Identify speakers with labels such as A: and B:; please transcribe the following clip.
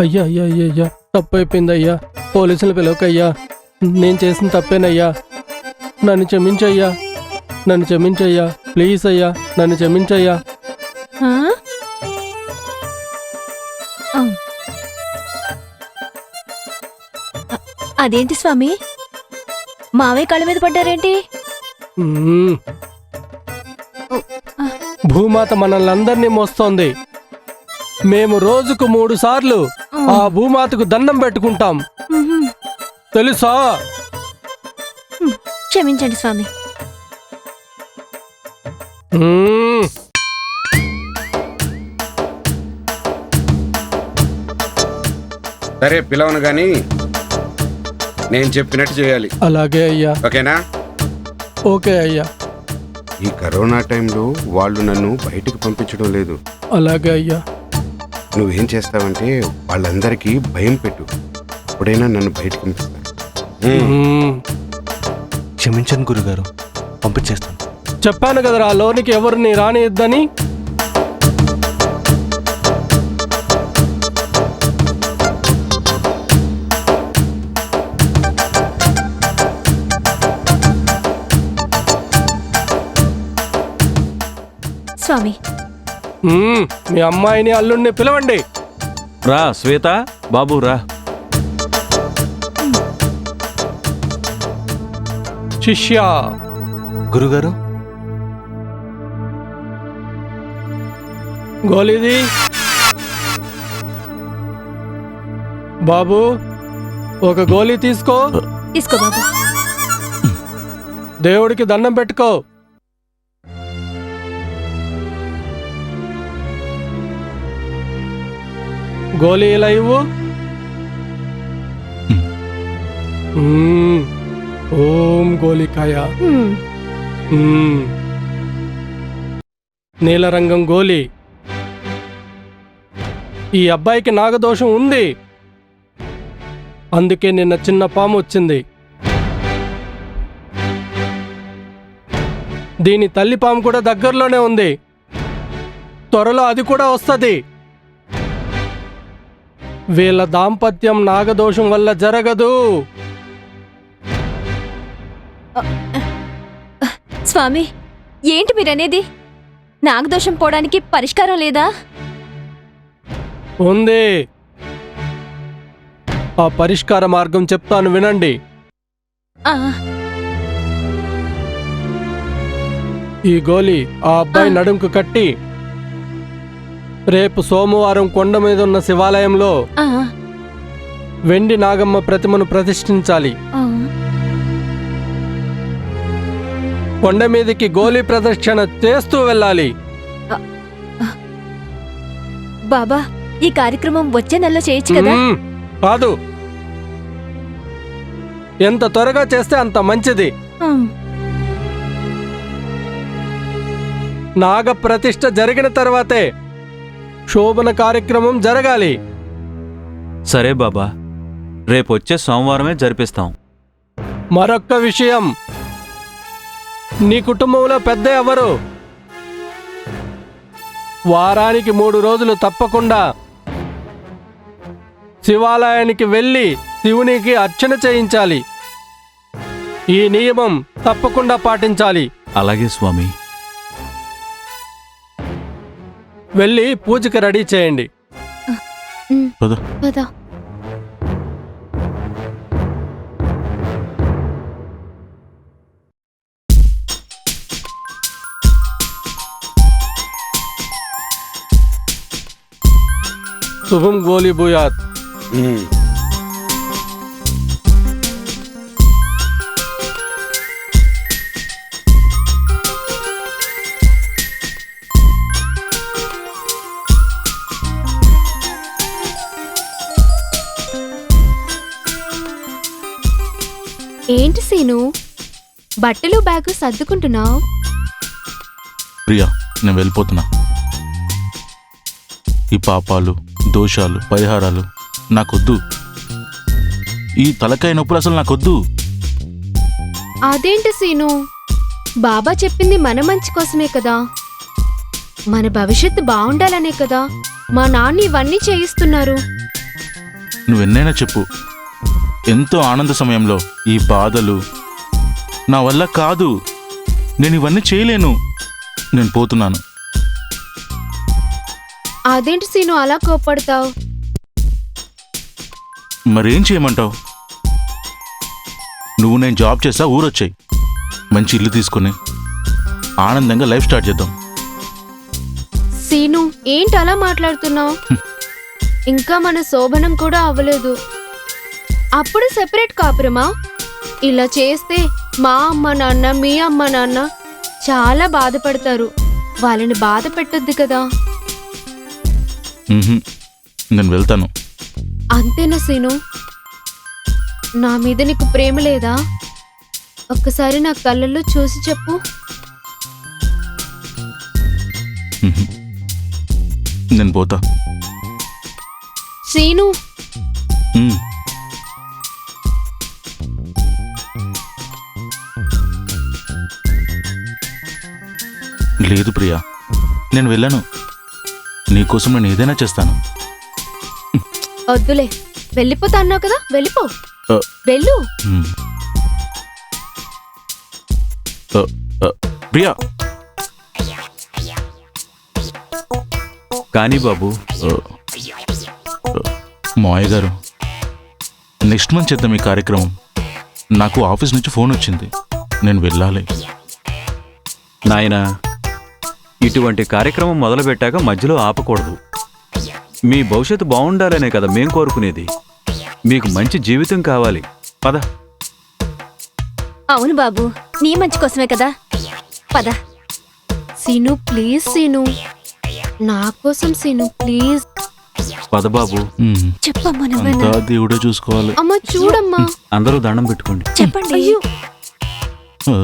A: అయ్యా అయ్యా అయ్యా అయ్యా తప్పు అయిపోయిందయ్యా. పోలీసులు పిలవకయ్యా. నేను చేసిన తప్పేనయ్యా. నన్ను క్షమించయ్యా. నన్ను క్షమించయ్యా. ప్లీజ్ అయ్యా, నన్ను క్షమించయ్యా.
B: ఆ? ఆ. అదేంటి స్వామి, మావయ్య కాళ్ళ మీద పడ్డారేంటి?
A: మ్మ్. భూమాత మనల్ని అందరినీ మోస్తోంది. మేము రోజుకు 3 సార్లు ఆ భూమాతకు దండం పెట్టుకుంటాం, తెలుసా?
B: క్షమించండి స్వామి.
A: మ్మ్.
C: సరే పిలవను గాని నేను చెప్పినట్టు చేయాలి.
A: అలాగే అయ్యా.
C: ఓకేనా?
A: ఓకే అయ్యా.
C: ఈ కరోనా టైంలో వాళ్ళు నన్ను బయటికి పంపించడం లేదు.
A: అలాగే అయ్యా.
C: నువ్వేం చేస్తావంటే వాళ్ళందరికీ భయం పెట్టు, అప్పుడైనా నన్ను బయటికి పంపిస్తాను.
A: మ్మ్.
D: క్షమించండి గురుగారు, పంపించేస్తాను.
A: చెప్పాను కదరా లోనికి ఎవరిని రానియద్దని.
B: స్వామి,
A: మీ అమ్మాయిని అల్లుడిని పిలవండి.
E: రా శ్వేత, బాబు రా.
A: శిష్య,
D: గురుగారు,
A: గోలీది. బాబు, ఒక గోలీ తీసుకో.
B: తీసుకో బాబు.
A: దేవుడికి దండం పెట్టుకో. గోలీ ఇలా ఇవ్వు. ఓం గోలికాయ. నీలరంగం గోలి. ఈ అబ్బాయికి నాగదోషం ఉంది, అందుకే నిన్న చిన్న పాము వచ్చింది. దీని తల్లి పాము కూడా దగ్గరలోనే ఉంది, త్వరలో అది కూడా వస్తుంది. వీళ్ళ దాంపత్యం నాగదోషం వల్ల జరగదు.
B: స్వామి, ఏంటి మీరనేది? నాగదోషం పోవడానికి పరిష్కారం లేదా?
A: ఉంది. ఆ పరిష్కార మార్గం చెప్తాను, వినండి.
B: ఆ,
A: ఈ గోలి ఆ అబ్బాయి నడుంకు కట్టి రేపు సోమవారం కొండ మీద ఉన్న శివాలయంలో
B: ఆ,
A: వెండి నాగమ్మ ప్రతిమను ప్రతిష్ఠించాలి.
B: ఆ.
A: కొండ మీదకి గోలీ ప్రదక్షిణ చేస్తూ వెళ్ళాలి.
B: బాబా, ఈ కార్యక్రమం వచ్చే నెలలో చేయొచ్చు కదా?
A: కాదు, ఎంత త్వరగా చేస్తే అంత మంచిది. నాగ ప్రతిష్ఠ జరిగిన తర్వాతే శోభన కార్యక్రమం జరగాలి.
E: సరే బాబా, రేపొచ్చే సోమవారమే జరిపిస్తాం.
A: మరొక్క విషయం, నీ కుటుంబంలో పెద్ద ఎవరు? వారానికి 3 రోజులు తప్పకుండా శివాలయానికి వెళ్ళి శివునికి అర్చన చేయించాలి. ఈ నియమం తప్పకుండా పాటించాలి.
E: అలాగే స్వామి.
A: వెళ్ళి పూజకి రెడీ చేయండి.
E: పద.
B: పద.
A: శుభం గోలీ భూయాత్.
B: ఏంటి సీను, బట్టలు బ్యాగు సర్దుకుంటున్నావు?
D: ప్రియా, నేను వెళ్ళిపోతున్నా. ఈ పాపాలు, దోషాలు, పరిహారాలు నాకొద్దు. ఈ తలకాయ నొప్పులు అసలు నాకొద్దు.
F: అదేంటి సీను, బాబా చెప్పింది మన మంచి కోసమే కదా, మన భవిష్యత్తు బాగుండాలనే కదా మా నాన్న ఇవన్నీ చేయిస్తున్నారు.
D: నువ్వెన్నైనా చెప్పు, ఎంతో ఆనంద సమయంలో ఈ బాధలు నా వల్ల కాదు, నేను ఇవన్నీ చేయలేను, నేను పోతున్నాను.
F: అదేంటి సీను అలా కోప్పడతావు?
D: మరేం చేయమంటావు? నువ్వు నేను జాబ్ చేస్తా, ఊరొచ్చాయి, మంచి ఇల్లు తీసుకుని ఆనందంగా లైఫ్ స్టార్ట్ చేద్దాం.
F: సీను ఏంటి అలా మాట్లాడుతున్నావు? ఇంకా మన శోభనం కూడా అవ్వలేదు, అప్పుడు సెపరేట్ కాపురమా? ఇలా చేస్తే మా అమ్మ నాన్న మీ అమ్మ నాన్న చాలా బాధపడతారు, వాళ్ళని బాధ పెట్టొద్దు కదా.
D: ఉహుం, నేను వెళ్తాను.
F: అంతేనా సీను? నా మీద నీకు ప్రేమ లేదా? ఒక్కసారి నా కళ్ళల్లో చూసి చెప్పు.
D: ఉహుం, నేను పోతా.
F: సీను
D: ఉమ్. లేదు ప్రియా, నేను వెళ్ళను. నీకోసం నేను ఏదైనా చేస్తాను.
F: వద్దులే, వెళ్ళిపోతా అన్నావు కదా, వెళ్ళిపో.
D: ఆ.
F: వెళ్ళు.
D: ఉమ్. ప్రియా,
E: కానీ బాబు,
D: మావయ్య గారు, నెక్స్ట్ మంత్ చేద్దాం ఈ కార్యక్రమం. నాకు ఆఫీస్ నుంచి ఫోన్ వచ్చింది, నేను వెళ్ళాలి.
E: నాయనా, ఇటువంటి కార్యక్రమం మొదలుపెట్టాక మధ్యలో ఆపకూడదు. మీ భవిష్యత్తు బాగుండాలనే కదా మేం కోరుకునేది. మీకు మంచి జీవితం కావాలి. పద.
B: అవును బాబు, నీ మంచి కోసమే కదా. పద.
F: సీను ప్లీజ్, సీను నా కోసం, సీను ప్లీజ్.
E: పద బాబు.
D: ఉమ్.
B: చెప్పమ్మా
D: అంతా
B: నువ్వేనా?
D: దేవుడే చూసుకోవాలి.
F: అమ్మ చూడమ్మా.
E: అందరూ దండం పెట్టుకోండి.
B: చెప్పండి.
F: అయ్యో
D: ఆ.